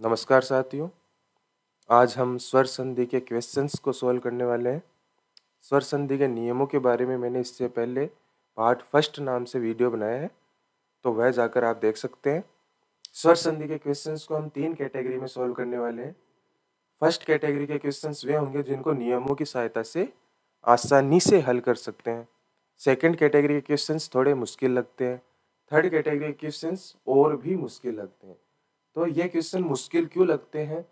नमस्कार साथियों। आज हम स्वर संधि के क्वेश्चंस को सॉल्व करने वाले हैं। स्वर संधि के नियमों के बारे में मैंने इससे पहले पार्ट फर्स्ट नाम से वीडियो बनाया है, तो वह जाकर आप देख सकते हैं। स्वर संधि के क्वेश्चंस को हम 3 कैटेगरी में सॉल्व करने वाले हैं। फर्स्ट कैटेगरी के क्वेश्चंस वे होंगे जिनको नियमों की सहायता से आसानी से हल कर सकते हैं। सेकेंड कैटेगरी के क्वेश्चंस थोड़े मुश्किल लगते हैं। थर्ड कैटेगरी के क्वेश्चंस और भी मुश्किल लगते हैं। तो ये क्वेश्चन मुश्किल क्यों लगते हैं,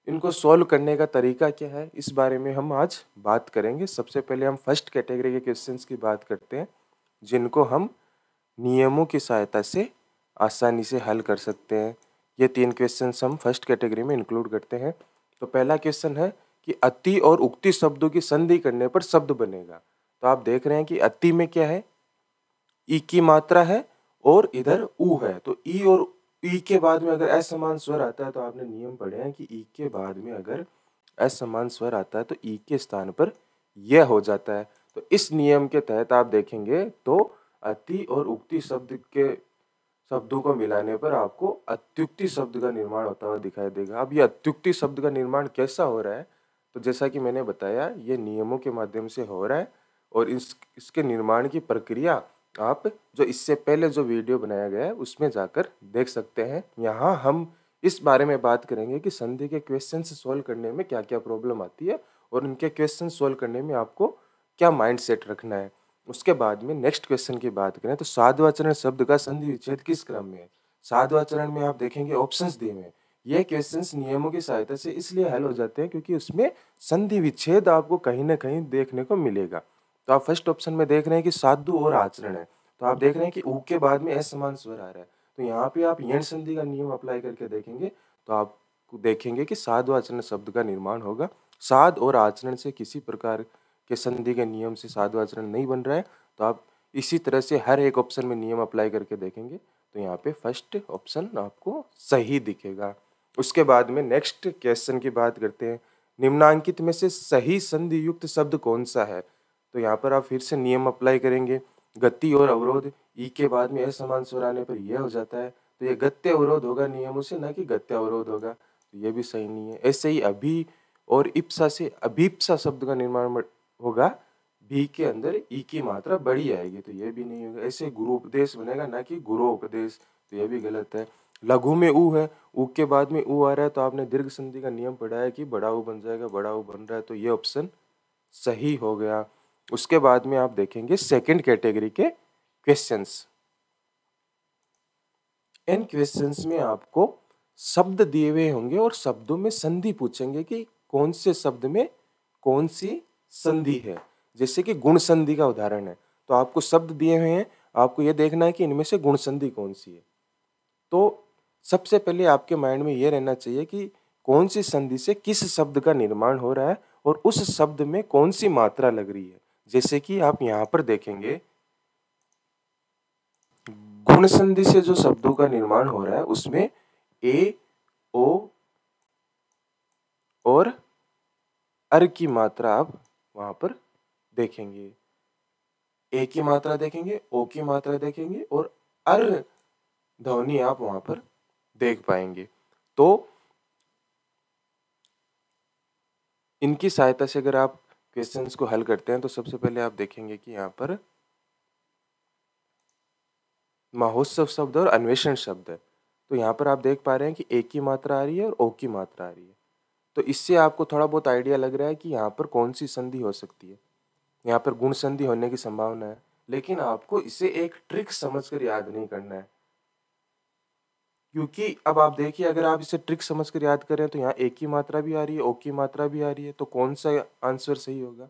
इनको सॉल्व करने का तरीका क्या है, इस बारे में हम आज बात करेंगे। सबसे पहले हम फर्स्ट कैटेगरी के क्वेश्चंस की बात करते हैं जिनको हम नियमों की सहायता से आसानी से हल कर सकते हैं। ये 3 क्वेश्चंस हम फर्स्ट कैटेगरी में इंक्लूड करते हैं। तो पहला क्वेश्चन है कि अति और उक्ति शब्दों की संधि करने पर शब्द बनेगा। तो आप देख रहे हैं कि अति में क्या है, ई की मात्रा है और इधर ऊ है। तो ई और ई के बाद में अगर असमान स्वर आता है तो आपने नियम पढ़े हैं कि ई के बाद में अगर असमान स्वर आता है तो ई के स्थान पर यह हो जाता है। तो इस नियम के तहत आप देखेंगे तो अति और उक्ति शब्दों को मिलाने पर आपको अत्युक्ति शब्द का निर्माण होता हुआ दिखाई देगा। अब ये अत्युक्ति शब्द का निर्माण कैसा हो रहा है, तो जैसा कि मैंने बताया ये नियमों के माध्यम से हो रहा है और इसके निर्माण की प्रक्रिया आप जो इससे पहले जो वीडियो बनाया गया है उसमें जाकर देख सकते हैं। यहाँ हम इस बारे में बात करेंगे कि संधि के क्वेश्चन सॉल्व करने में क्या क्या प्रॉब्लम आती है और इनके क्वेश्चन सॉल्व करने में आपको क्या माइंड सेट रखना है। उसके बाद में नेक्स्ट क्वेश्चन की बात करें तो साधुवाचरण शब्द का संधि विच्छेद किस क्रम में है। साधुवाचरण में आप देखेंगे ऑप्शंस दिए हुए हैं। ये क्वेश्चंस नियमों की सहायता से इसलिए हल हो जाते हैं क्योंकि उसमें संधि विच्छेद आपको कहीं ना कहीं देखने को मिलेगा। तो आप फर्स्ट ऑप्शन में देख रहे हैं कि साधु और आचरण है, तो आप देख रहे हैं कि ऊ के बाद में असमान स्वर आ रहा है। तो यहाँ पे आप यण संधि का नियम अप्लाई करके देखेंगे तो आप देखेंगे कि साधु आचरण शब्द का निर्माण होगा। साध और आचरण से किसी प्रकार के संधि के नियम से साधु आचरण नहीं बन रहा है, तो आप इसी तरह से हर एक ऑप्शन में नियम अप्लाई करके देखेंगे तो यहाँ पे फर्स्ट ऑप्शन आपको सही दिखेगा। उसके बाद में नेक्स्ट क्वेश्चन की बात करते हैं। निम्नांकित में से सही संधि युक्त शब्द कौन सा है। तो यहाँ पर आप फिर से नियम अप्लाई करेंगे। गति और अवरोध, ई के बाद में असमान स्वर आने पर यह हो जाता है, तो ये गत्य अवरोध होगा नियमों से, ना कि गत्य अवरोध होगा। तो ये भी सही नहीं है। ऐसे ही अभी और इप्सा से अभिप्सा शब्द का निर्माण होगा, भी के अंदर ई की मात्रा बड़ी आएगी, तो ये भी नहीं होगा। ऐसे गुरु उपदेश बनेगा, ना कि गुरु उपदेश, तो ये भी गलत है। लघु में ऊ है, ऊ के बाद में ऊ आ रहा है, तो आपने दीर्घ संधि का नियम पढ़ा है कि बड़ा ऊ बन जाएगा, बड़ा ऊ बन रहा है, तो ये ऑप्शन सही हो गया। उसके बाद में आप देखेंगे सेकंड कैटेगरी के क्वेश्चंस। इन क्वेश्चंस में आपको शब्द दिए हुए होंगे और शब्दों में संधि पूछेंगे कि कौन से शब्द में कौन सी संधि है। जैसे कि गुण संधि का उदाहरण है, तो आपको शब्द दिए हुए हैं, आपको यह देखना है कि इनमें से गुण संधि कौन सी है। तो सबसे पहले आपके माइंड में यह रहना चाहिए कि कौन सी संधि से किस शब्द का निर्माण हो रहा है और उस शब्द में कौन सी मात्रा लग रही है। जैसे कि आप यहाँ पर देखेंगे गुण संधि से जो शब्दों का निर्माण हो रहा है उसमें ए, ओ और अर की मात्रा आप वहां पर देखेंगे। ए की मात्रा देखेंगे, ओ की मात्रा देखेंगे और अर ध्वनि आप वहां पर देख पाएंगे। तो इनकी सहायता से अगर आप क्वेश्चंस को हल करते हैं तो सबसे पहले आप देखेंगे कि यहाँ पर महोत्सव शब्द और अन्वेषण शब्द है। तो यहाँ पर आप देख पा रहे हैं कि ए की मात्रा आ रही है और ओ की मात्रा आ रही है। तो इससे आपको थोड़ा बहुत आइडिया लग रहा है कि यहाँ पर कौन सी संधि हो सकती है। यहाँ पर गुण संधि होने की संभावना है, लेकिन आपको इसे एक ट्रिक समझकर याद नहीं करना है। क्योंकि अब आप देखिए, अगर आप इसे ट्रिक समझकर याद करें तो यहाँ ए की मात्रा भी आ रही है, ओ की मात्रा भी आ रही है, तो कौन सा आंसर सही होगा।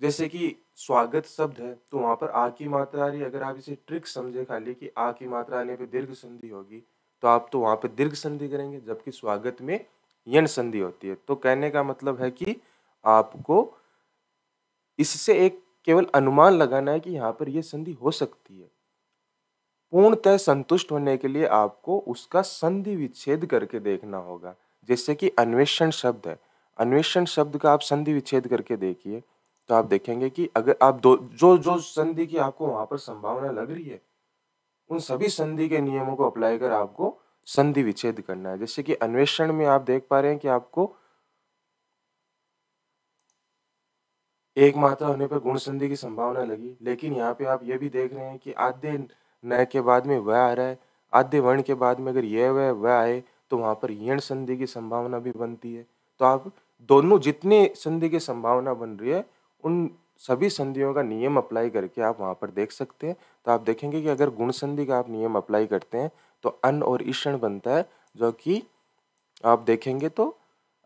जैसे कि स्वागत शब्द है तो वहां पर आ की मात्रा आ रही है। अगर आप इसे ट्रिक समझे खाली कि आ की मात्रा आने पे दीर्घ संधि होगी, तो आप तो वहां पे दीर्घ संधि करेंगे, जबकि स्वागत में यण संधि होती है। तो कहने का मतलब है कि आपको इससे एक केवल अनुमान लगाना है कि यहाँ पर यह संधि हो सकती है। पूर्णतः संतुष्ट होने के लिए आपको उसका संधि विच्छेद करके देखना होगा। जैसे कि अन्वेषण शब्द है, अन्वेषण शब्द का आप संधि विच्छेद करके देखिए, तो आप देखेंगे कि अगर आप जो जो संधि की आपको वहां पर संभावना लग रही है, उन सभी संधि के नियमों को अप्लाई कर आपको संधि विच्छेद करना है। जैसे कि अन्वेषण में आप देख पा रहे हैं कि आपको एक मात्रा होने पर गुण संधि की संभावना लगी, लेकिन यहाँ पे आप ये भी देख रहे हैं कि आधे न के बाद में वह आ रहा है, आधे वर्ण के बाद में अगर यह वह आए तो वहाँ पर यण संधि की संभावना भी बनती है। तो आप दोनों जितने संधि की संभावना बन रही है उन सभी संधियों का नियम अप्लाई करके आप वहाँ पर देख सकते हैं। तो आप देखेंगे कि अगर गुण संधि का आप नियम अप्लाई करते हैं तो अन और ईषण बनता है, जो कि आप देखेंगे तो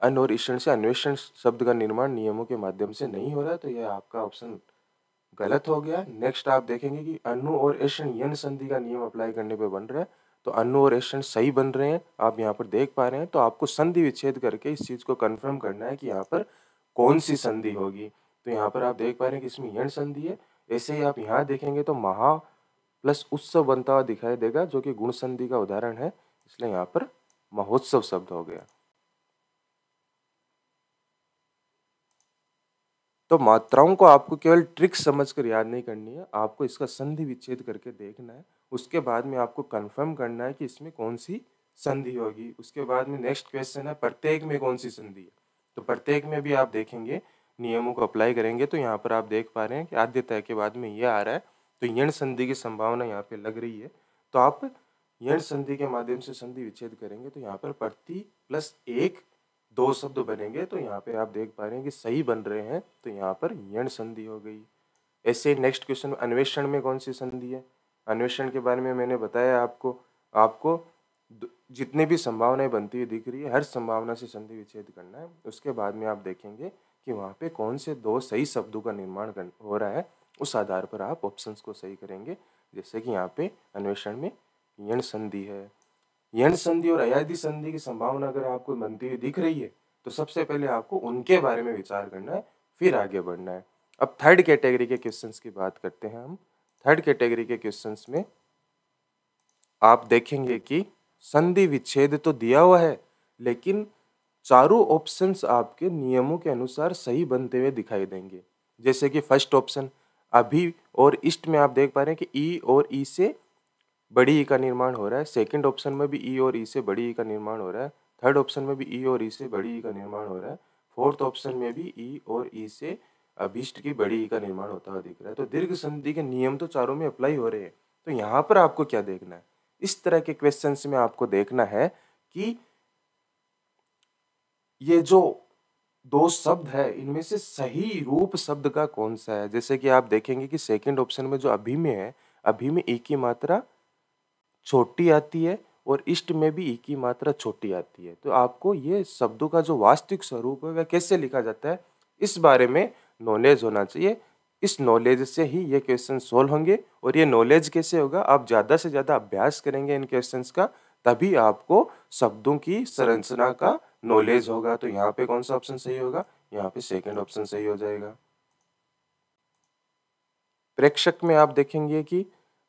अन और ईषण से अन्वेषण शब्द का निर्माण नियमों के माध्यम से नहीं हो रहा है, तो यह आपका ऑप्शन गलत हो गया। नेक्स्ट आप देखेंगे कि अनु और ऐषण यन संधि का नियम अप्लाई करने पे बन रहा है, तो अनु और ऐषण सही बन रहे हैं, आप यहाँ पर देख पा रहे हैं। तो आपको संधि विच्छेद करके इस चीज को कंफर्म करना है कि यहाँ पर कौन सी संधि होगी। तो यहाँ पर आप देख पा रहे हैं कि इसमें यण संधि है। ऐसे ही आप यहाँ देखेंगे तो महा प्लस उत्सव बनता हुआ दिखाई देगा, जो कि गुण संधि का उदाहरण है, इसलिए यहाँ पर महोत्सव शब्द हो गया। तो मात्राओं को आपको केवल ट्रिक समझकर याद नहीं करनी है, आपको इसका संधि विच्छेद करके देखना है। उसके बाद में आपको कंफर्म करना है कि इसमें कौन सी संधि होगी। उसके बाद में नेक्स्ट क्वेश्चन है प्रत्येक में कौन सी संधि है। तो प्रत्येक में भी आप देखेंगे, नियमों को अप्लाई करेंगे तो यहाँ पर आप देख पा रहे हैं कि आद्यतय के बाद में यह आ रहा है, तो यण संधि की संभावना यहाँ पे लग रही है। तो आप यण संधि के माध्यम से संधि विच्छेद करेंगे तो यहाँ पर प्रति प्लस एक दो शब्द बनेंगे। तो यहाँ पे आप देख पा रहे हैं कि सही बन रहे हैं, तो यहाँ पर यण संधि हो गई। ऐसे नेक्स्ट क्वेश्चन, अन्वेषण में कौन सी संधि है। अन्वेषण के बारे में मैंने बताया आपको, आपको जितनी भी संभावनाएं बनती हुई दिख रही है, हर संभावना से संधि विच्छेद करना है। उसके बाद में आप देखेंगे कि वहाँ पे कौन से दो सही शब्दों का निर्माण हो रहा है, उस आधार पर आप ऑप्शंस को सही करेंगे। जैसे कि यहाँ पे अन्वेषण में यण संधि है। यण संधि और अयादि संधि की संभावना अगर आपको बनती हुई दिख रही है तो सबसे पहले आपको उनके बारे में विचार करना है, फिर आगे बढ़ना है। अब थर्ड कैटेगरी के क्वेश्चंस की बात करते हैं हम। थर्ड कैटेगरी के क्वेश्चंस में आप देखेंगे कि संधि विच्छेद तो दिया हुआ है, लेकिन चारों ऑप्शंस आपके नियमों के अनुसार सही बनते हुए दिखाई देंगे। जैसे कि फर्स्ट ऑप्शन अभी और इष्ट में आप देख पा रहे हैं कि ई और ई से बड़ी ई का निर्माण हो रहा है। सेकंड ऑप्शन में भी ई और ई से बड़ी ई का निर्माण हो रहा है। थर्ड ऑप्शन में भी ई और ई से बड़ी ई का निर्माण हो रहा है। फोर्थ ऑप्शन में भी ई और ई से अभिष्ट की बड़ी ई का निर्माण होता हुआ दिख रहा है। तो दीर्घ संधि के नियम तो चारों में अप्लाई हो रहे हैं। तो यहाँ पर आपको क्या देखना है, इस तरह के क्वेश्चंस में आपको देखना है कि ये जो दो शब्द है इनमें से सही रूप शब्द का कौन सा है। जैसे कि आप देखेंगे कि सेकंड ऑप्शन में जो अभी में है, अभी में ई की मात्रा छोटी आती है और इष्ट में भी ई की मात्रा छोटी आती है। तो आपको ये शब्दों का जो वास्तविक स्वरूप है वह कैसे लिखा जाता है, इस बारे में नॉलेज होना चाहिए। इस नॉलेज से ही ये क्वेश्चन सोल्व होंगे। और ये नॉलेज कैसे होगा, आप ज़्यादा से ज़्यादा अभ्यास करेंगे इन क्वेश्चंस का, तभी आपको शब्दों की संरचना का नॉलेज होगा। तो यहाँ पे कौन सा ऑप्शन सही होगा, यहाँ पे सेकंड ऑप्शन सही हो जाएगा। प्रेक्षक में आप देखेंगे कि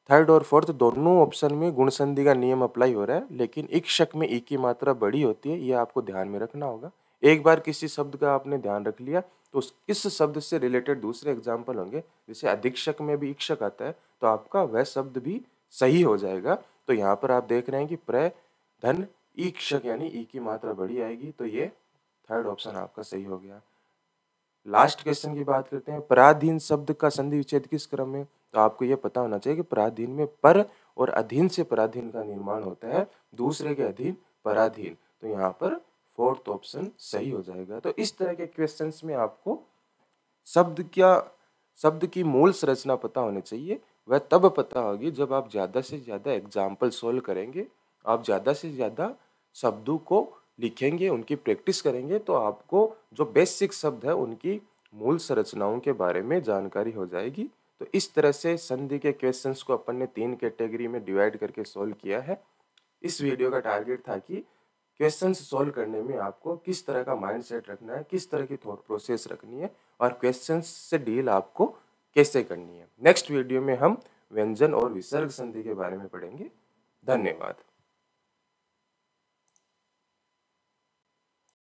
थर्ड और फोर्थ दोनों ऑप्शन में गुण संधि का नियम अप्लाई हो रहा है, लेकिन इक्षक में ई की मात्रा बड़ी होती है, ये आपको ध्यान में रखना होगा। एक बार किसी शब्द का आपने ध्यान रख लिया तो इस शब्द से रिलेटेड दूसरे एग्जाम्पल होंगे। जैसे अधीक्षक में भी इक्षक आता है तो आपका वह शब्द भी सही हो जाएगा। तो यहाँ पर आप देख रहे हैं कि प्र धन ईक्षक यानी ई की मात्रा बड़ी आएगी, तो ये थर्ड ऑप्शन आपका सही हो गया। लास्ट क्वेश्चन की बात करते हैं, पराधीन शब्द का संधि विच्छेद किस क्रम में। तो आपको यह पता होना चाहिए कि पराधीन में पर और अधीन से पराधीन का निर्माण होता है, दूसरे के अधीन पराधीन। तो यहाँ पर फोर्थ ऑप्शन सही हो जाएगा। तो इस तरह के क्वेश्चंस में आपको शब्द की मूल संरचना पता होनी चाहिए। वह तब पता होगी जब आप ज़्यादा से ज़्यादा एग्जाम्पल सोल्व करेंगे, आप ज़्यादा से ज़्यादा शब्दों को लिखेंगे, उनकी प्रैक्टिस करेंगे, तो आपको जो बेसिक शब्द है उनकी मूल संरचनाओं के बारे में जानकारी हो जाएगी। तो इस तरह से संधि के क्वेश्चंस को अपन ने 3 कैटेगरी में डिवाइड करके सॉल्व किया है। इस वीडियो का टारगेट था कि क्वेश्चंस सॉल्व करने में आपको किस तरह का माइंडसेट रखना है, किस तरह की थॉट प्रोसेस रखनी है और क्वेश्चंस से डील आपको कैसे करनी है। नेक्स्ट वीडियो में हम व्यंजन और विसर्ग संधि के बारे में पढ़ेंगे। धन्यवाद।